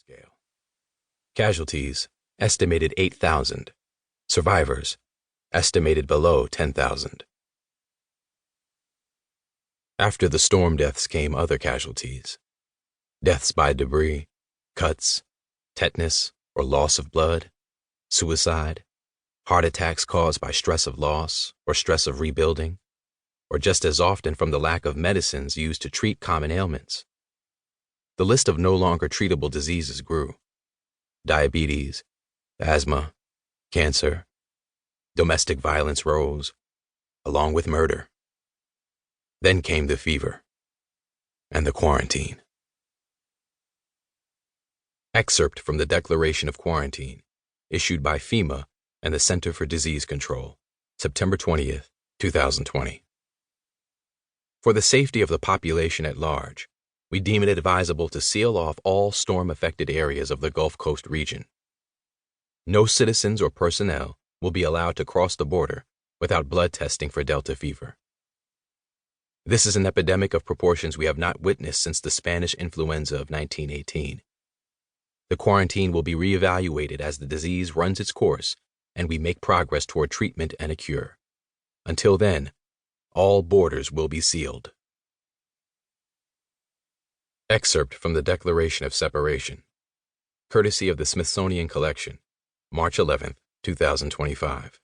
scale. Casualties, estimated 8,000. Survivors, estimated below 10,000. After the storm deaths came other casualties. Deaths by debris, cuts, tetanus or loss of blood, suicide, heart attacks caused by stress of loss or stress of rebuilding, or just as often from the lack of medicines used to treat common ailments. The list of no longer treatable diseases grew. Diabetes, asthma, cancer, domestic violence rose, along with murder. Then came the fever and the quarantine. Excerpt from the Declaration of Quarantine, issued by FEMA and the Center for Disease Control, September 20th, 2020. For the safety of the population at large, we deem it advisable to seal off all storm-affected areas of the Gulf Coast region. No citizens or personnel will be allowed to cross the border without blood testing for Delta fever. This is an epidemic of proportions we have not witnessed since the Spanish influenza of 1918. The quarantine will be reevaluated as the disease runs its course and we make progress toward treatment and a cure. Until then, all borders will be sealed. Excerpt from the Declaration of Separation, courtesy of the Smithsonian Collection, March 11, 2025.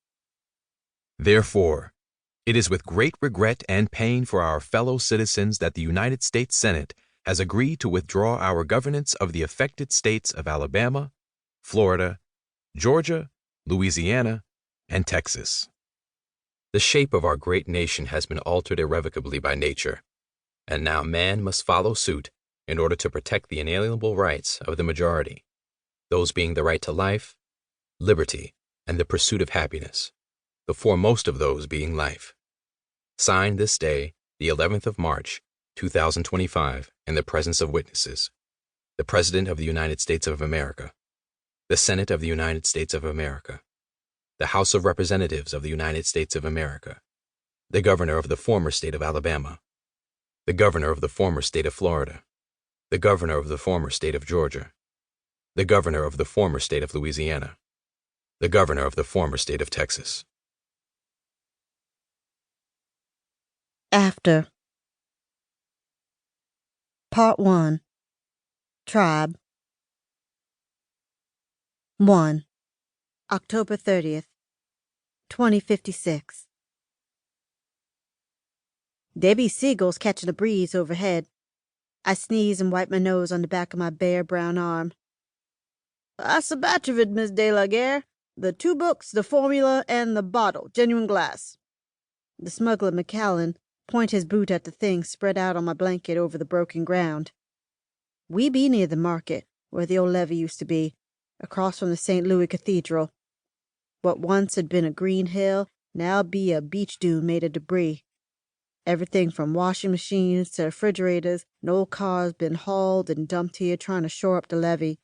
Therefore, it is with great regret and pain for our fellow citizens that the United States Senate has agreed to withdraw our governance of the affected states of Alabama, Florida, Georgia, Louisiana, and Texas. The shape of our great nation has been altered irrevocably by nature, and now man must follow suit in order to protect the inalienable rights of the majority, those being the right to life, liberty, and the pursuit of happiness, the foremost of those being life. Signed this day, the 11th of March, 2025, in the presence of witnesses, the President of the United States of America, the Senate of the United States of America, the House of Representatives of the United States of America, the Governor of the former state of Alabama, the Governor of the former state of Florida, the Governor of the former state of Georgia, the Governor of the former state of Louisiana, the Governor of the former state of Texas. After. Part 1. Tribe. 1. October 30th, 2056. There be seagulls catching a breeze overhead. I sneeze and wipe my nose on the back of my bare brown arm. That's a batch of it, Miss De La Guerre. The 2 books, the formula, and the bottle, genuine glass. The smuggler McCallan point his boot at the thing spread out on my blanket over the broken ground. We be near the market, where the old levee used to be, across from the St. Louis Cathedral. What once had been a green hill now be a beach dune made of debris. Everything from washing machines to refrigerators and old cars been hauled and dumped here trying to shore up the levee.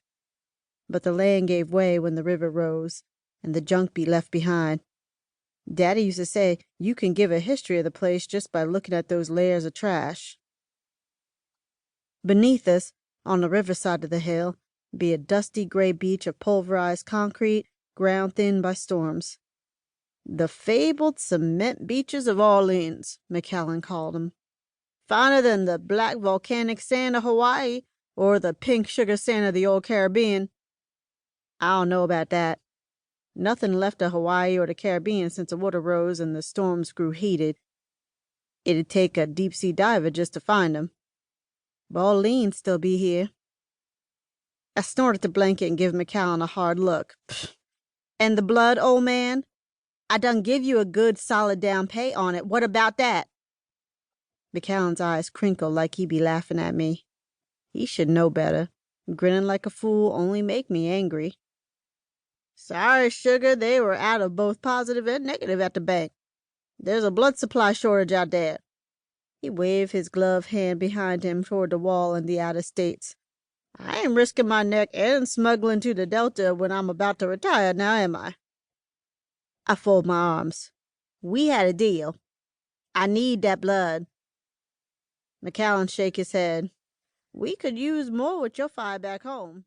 But the land gave way when the river rose, and the junk be left behind. Daddy used to say you can give a history of the place just by looking at those layers of trash. Beneath us, on the riverside of the hill, be a dusty gray beach of pulverized concrete, ground thin by storms. The fabled cement beaches of Orleans, McCallan called them. Finer than the black volcanic sand of Hawaii or the pink sugar sand of the old Caribbean. I don't know about that. Nothing left of Hawaii or the Caribbean since the water rose and the storms grew heated. It'd take a deep-sea diver just to find them. But Orleans still be here. I snorted the blanket and gave McCallan a hard look. Pfft. And the blood, old man? I done give you a good solid down pay on it. What about that? McCallan's eyes crinkled like he be laughing at me. He should know better. Grinning like a fool only make me angry. Sorry, sugar, they were out of both positive and negative at the bank. There's a blood supply shortage out there. He waved his gloved hand behind him toward the wall and the outer states. I ain't risking my neck and smuggling to the Delta when I'm about to retire now, am I? I fold my arms. We had a deal. I need that blood. McCallan shake his head. We could use more with your fire back home.